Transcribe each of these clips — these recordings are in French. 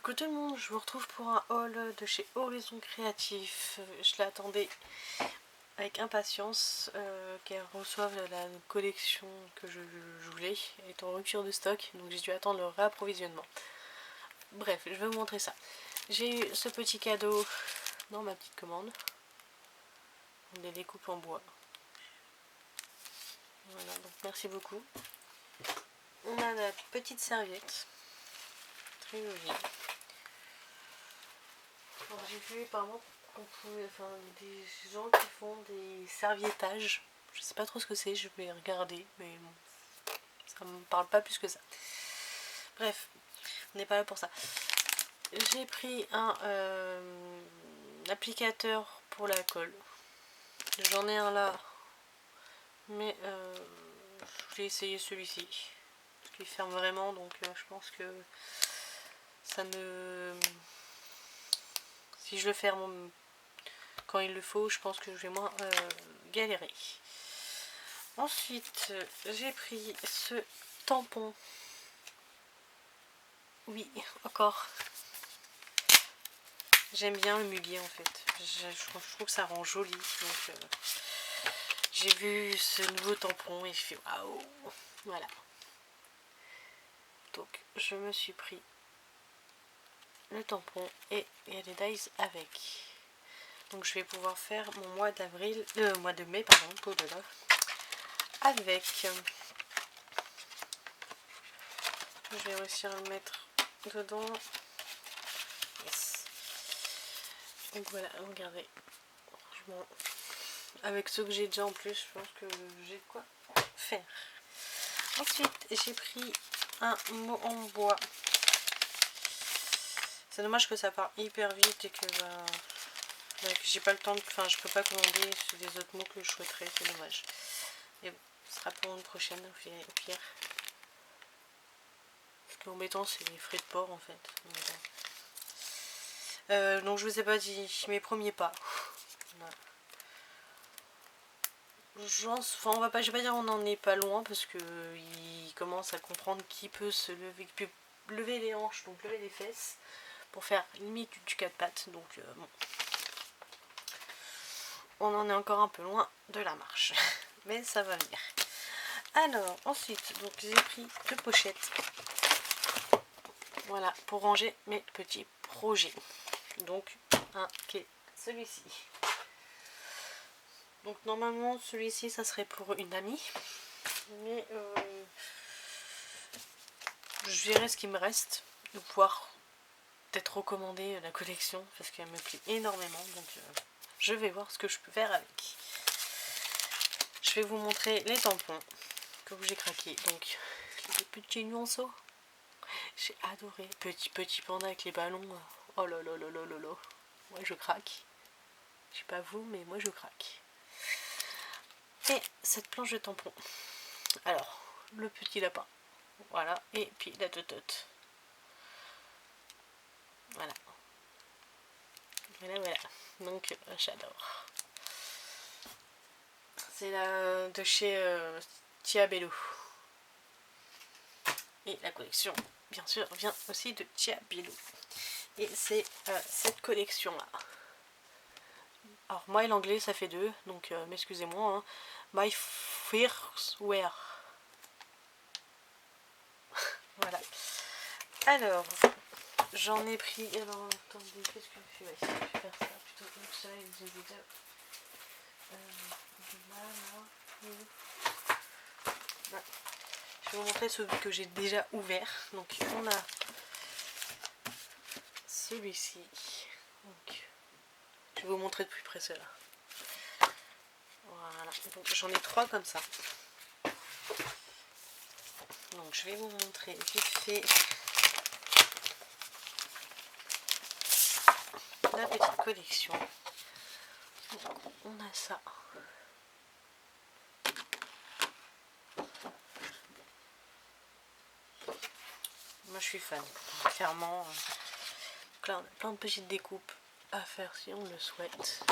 Coucou tout le monde, je vous retrouve pour un haul de chez Horizon Créatif. Je l'attendais avec impatience qu'elle reçoive la collection que je voulais. Elle est en rupture de stock, donc j'ai dû attendre le réapprovisionnement. Bref, je vais vous montrer ça. J'ai eu ce petit cadeau dans ma petite commande. Des découpes en bois. Voilà, donc merci beaucoup. On a la petite serviette. Très jolie. J'ai vu apparemment qu'on pouvait, des gens qui font des serviettages. Je sais pas trop ce que c'est, je vais regarder, mais bon, ça me parle pas plus que ça. Bref, on n'est pas là pour ça. J'ai pris un applicateur pour la colle. J'en ai un là, mais je voulais essayer celui-ci. Parce qu'il ferme vraiment, donc je pense que ça ne... Si je le ferme quand il le faut, je pense que je vais moins galérer. Ensuite, j'ai pris ce tampon. Oui, encore. J'aime bien le muguet en fait. Je trouve que ça rend joli. Donc, j'ai vu ce nouveau tampon et je fais waouh. Voilà. Donc, je me suis pris le tampon et il y a des dies avec. Donc, je vais pouvoir faire mon mois d'avril, mois de mai, pardon, pour de là. Avec. Je vais réussir à le mettre dedans. Yes. Donc voilà, regardez. Franchement, avec ce que j'ai déjà en plus, je pense que j'ai de quoi faire. Ensuite, j'ai pris un mot en bois. C'est dommage que ça part hyper vite et que j'ai pas le temps de... Enfin, je peux pas commander sur des autres mots que je souhaiterais, c'est dommage. Mais bon, ce sera pour une prochaine au pire. Ce qui est embêtant, c'est les frais de port en fait. Donc je vous ai pas dit mes premiers pas. Voilà. Enfin, je vais pas dire on n'en est pas loin parce que il commence à comprendre qui peut se lever, qui peut lever les hanches, donc lever les fesses pour faire limite du 4 pattes. Donc bon, on en est encore un peu loin de la marche, mais ça va venir. Alors ensuite, donc j'ai pris 2 pochettes. Voilà, pour ranger mes petits projets. Donc un qui est celui-ci. Donc normalement celui-ci ça serait pour une amie. Mais je verrai ce qui me reste. De pouvoir peut-être recommander la collection parce qu'elle me plaît énormément. Donc je vais voir ce que je peux faire avec. Je vais vous montrer les tampons que j'ai craqué. Donc les petits nuanceaux. J'ai adoré. Petit panda avec les ballons. Oh là là là là là là. Moi je craque. Je sais pas vous, mais moi je craque. Et cette planche de tampons. Alors, le petit lapin. Voilà. Et puis la totote. Voilà. Voilà. Donc j'adore. C'est la de chez Tia Bello. Et la collection, bien sûr, vient aussi de Tia Bello. Et c'est cette collection-là. Alors, moi et l'anglais, ça fait 2, donc m'excusez-moi. Hein. My First Wear. Voilà. Alors, j'en ai pris... Alors, attendez, qu'est-ce que je fais? Je vais faire ça plutôt que ça. J'ai déjà... Voilà. Je vais vous montrer celui que j'ai déjà ouvert. Donc, on a celui-ci. Donc, je vais vous montrer de plus près cela. Voilà, donc j'en ai 3 comme ça. Donc je vais vous montrer vite fait la petite collection. Donc, on a ça. Moi je suis fan, clairement. Donc là on a plein de petites découpes à faire si on le souhaite.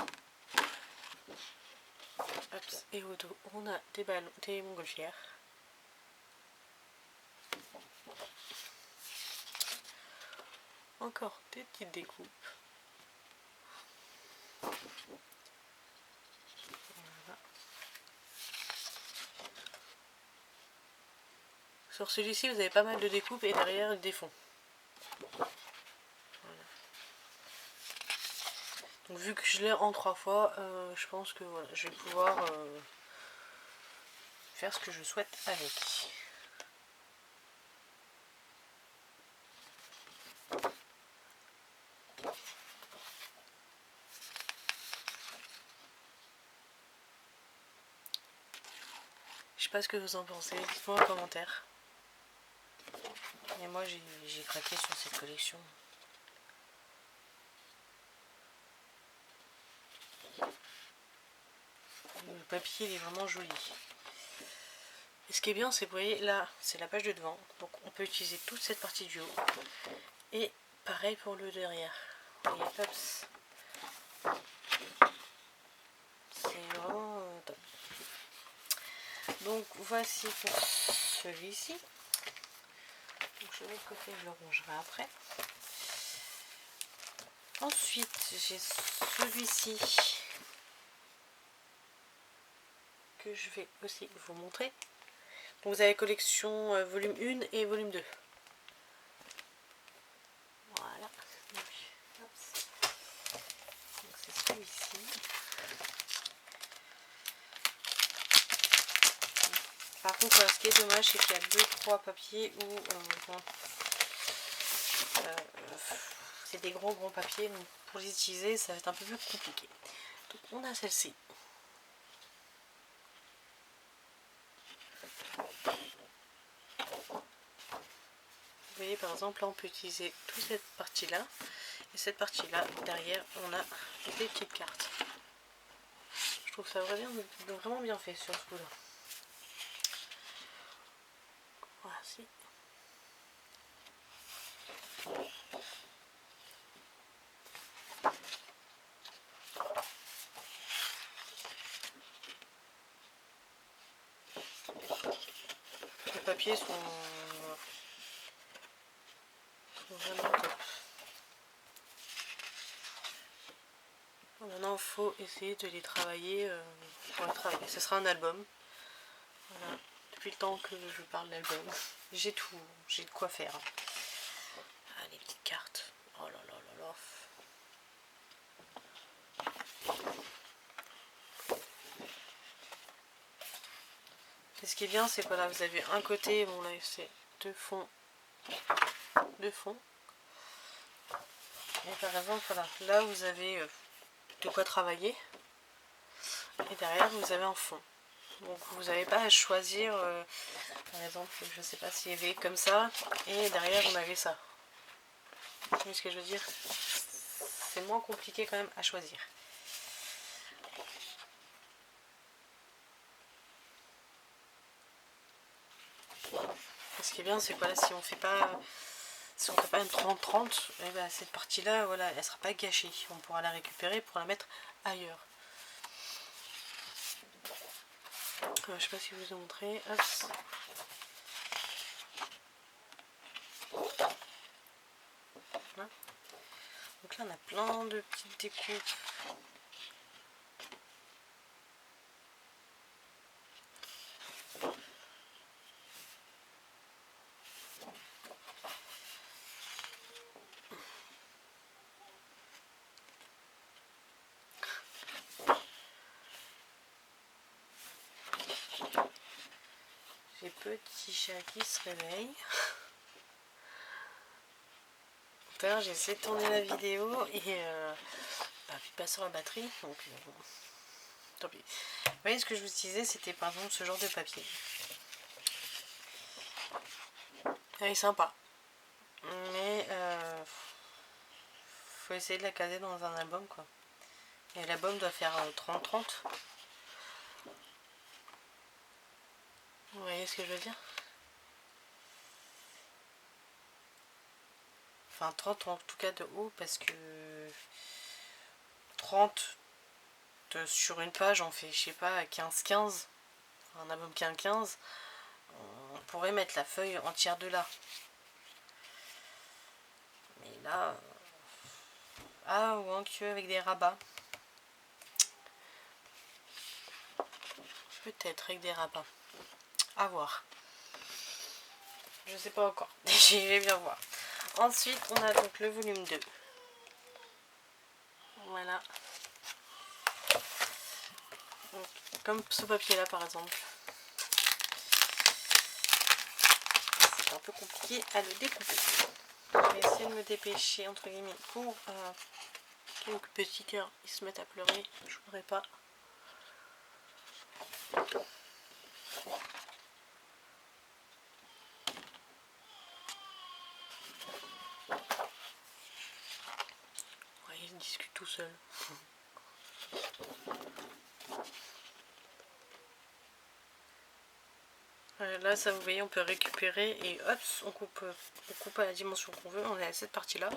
Hop, et au dos on a des ballons, des montgolfières. Encore des petites découpes. Voilà. Sur celui-ci, vous avez pas mal de découpes et derrière des fonds. Voilà. Donc vu que je l'ai en 3 fois, je pense que voilà, je vais pouvoir faire ce que je souhaite avec. Je sais pas ce que vous en pensez, dites-moi en commentaire. Et moi j'ai craqué sur cette collection. Le papier il est vraiment joli. Et ce qui est bien, c'est que vous voyez là, c'est la page de devant. Donc on peut utiliser toute cette partie du haut. Et pareil pour le derrière. Vous voyez, hop. C'est vraiment top. Donc voici pour celui-ci. Donc je mets de côté, je le rangerai après. Ensuite, j'ai celui-ci que je vais aussi vous montrer. Donc vous avez collection volume 1 et volume 2. Voilà. Donc c'est celui-ci. Par contre, voilà, ce qui est dommage, c'est qu'il y a 2-3 papiers où c'est des gros papiers. Donc pour les utiliser, ça va être un peu plus compliqué. Donc on a celle-ci. Vous voyez par exemple là on peut utiliser toute cette partie là et cette partie là derrière on a des petites cartes. Je trouve ça vraiment bien fait sur ce coup là. Voici. Les papiers sont vraiment top. Maintenant il faut essayer de les travailler pour les travailler. Ce sera un album. Voilà. Depuis le temps que je parle d'album, j'ai de quoi faire. Ah, les petites cartes. Oh là là là là. Et ce qui est bien, c'est que là vous avez un côté, bon là c'est deux fonds. Et par exemple, voilà, là vous avez de quoi travailler. Et derrière vous avez un fond. Donc vous n'avez pas à choisir, par exemple, je sais pas s'il y avait comme ça, et derrière on avait ça. Vous voyez ce que je veux dire? C'est moins compliqué quand même à choisir. Et ce qui est bien, c'est que voilà, si on fait pas une 30-30, eh ben, cette partie-là, voilà, elle sera pas gâchée. On pourra la récupérer pour la mettre ailleurs. Je sais pas si je vous ai montré. Hop. Voilà. Donc là, on a plein de petites découpes. J'ai petit chat qui se réveille. Tout à l'heure, j'ai essayé de tourner la vidéo et puis pas sur la batterie, donc bon, tant pis. Vous voyez, ce que je vous disais, c'était par exemple ce genre de papier. Elle est sympa, mais faut essayer de la caser dans un album, quoi. Et l'album doit faire 30-30. Vous voyez ce que je veux dire? Enfin 30 en tout cas de haut, parce que 30 sur une page on fait, je sais pas, 15-15. Un album 15-15, on pourrait mettre la feuille entière de là. Mais là, ah, ou un queue avec des rabats. Peut-être avec des rabats. À voir. Je sais pas encore. Je vais bien voir. Ensuite, on a donc le volume 2. Voilà. Donc, comme ce papier là par exemple. C'est un peu compliqué à le découper. Je vais essayer de me dépêcher entre guillemets pour quelques petits cœurs ils se mettent à pleurer. Je voudrais pas. Ouais, il discute tout seul. Là, ça vous voyez, on peut récupérer et hop, on coupe à la dimension qu'on veut. On a cette partie-là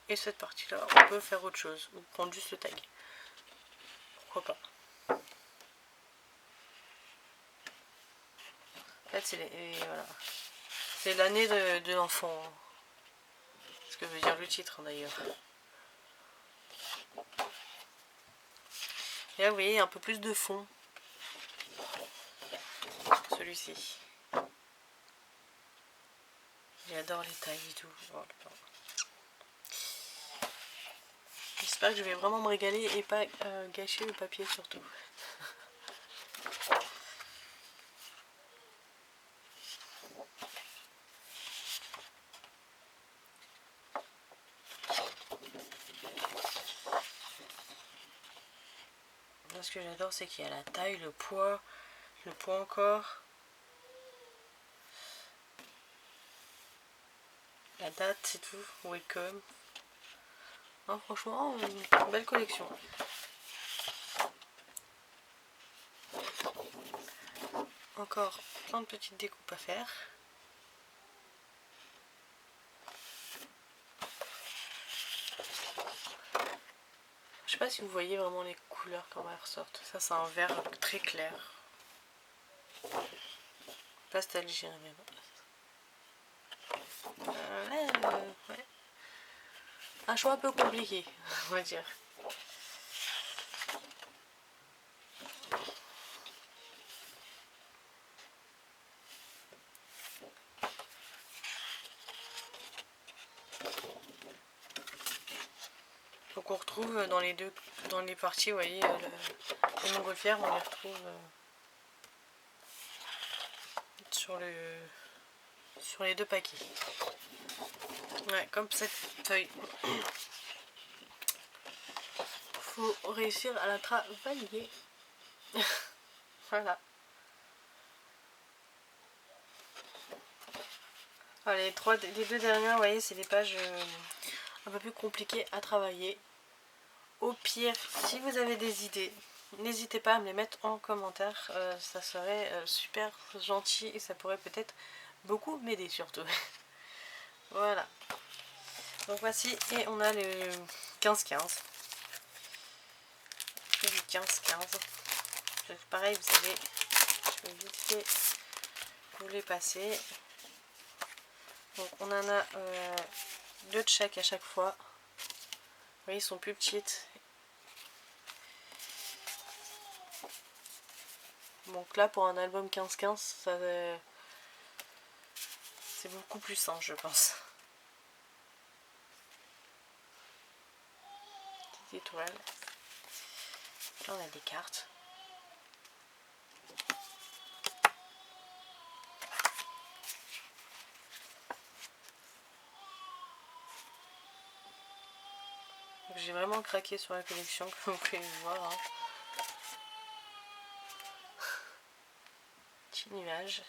et cette partie-là, on peut faire autre chose ou prendre juste le tag. Pourquoi pas. En fait, c'est l'année de l'enfant. Ce que veut dire le titre d'ailleurs. Et là, vous voyez, un peu plus de fond. Celui-ci. J'adore les tailles et tout. J'espère que je vais vraiment me régaler et pas gâcher le papier surtout. Là, ce que j'adore, c'est qu'il y a la taille, le poids encore. La date, c'est tout. Welcome. Non, franchement, une belle collection. Encore plein de petites découpes à faire. Je sais pas si vous voyez vraiment les couleurs quand elles ressortent. Ça, c'est un vert très clair. Pastel, je dirais même. Ouais. Un choix un peu compliqué, on va dire. Donc on retrouve dans les parties, vous voyez, les montgolfières, on les retrouve sur les deux paquets. Ouais, comme cette feuille. Faut réussir à la travailler. Voilà. Alors, les deux dernières, vous voyez, c'est des pages un peu plus compliquées à travailler. Au pire, si vous avez des idées, n'hésitez pas à me les mettre en commentaire. Ça serait super gentil et ça pourrait peut-être beaucoup m'aider surtout. Voilà. Donc voici, et on a le 15-15. Du 15-15. Pareil, vous savez, je vais vite fait vous les passer. Donc on en a deux de chaque à chaque fois. Vous voyez, ils sont plus petites. Donc là, pour un album 15-15, c'est beaucoup plus simple, je pense. Petite étoile. Là, on a des cartes. J'ai vraiment craqué sur la collection, comme vous pouvez le voir. Hein. Petit nuage.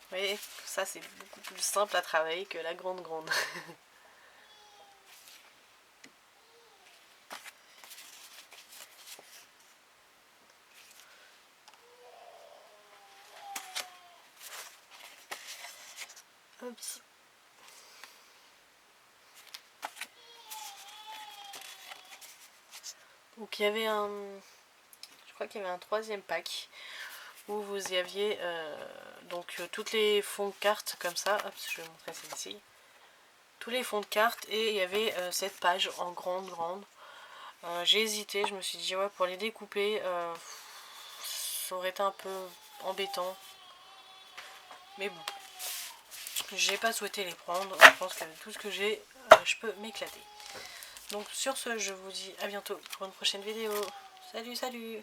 Vous voyez, ça c'est beaucoup plus simple à travailler que la grande. Oups. Donc il y avait je crois qu'il y avait un troisième pack. où vous y aviez donc toutes les fonds de cartes comme ça. Hop, je vais vous montrer celle-ci. Tous les fonds de cartes et il y avait cette page en grande. J'ai hésité, je me suis dit ouais, pour les découper ça aurait été un peu embêtant, mais bon, j'ai pas souhaité les prendre. Je pense que tout ce que j'ai, je peux m'éclater. Donc sur ce, je vous dis à bientôt pour une prochaine vidéo. Salut.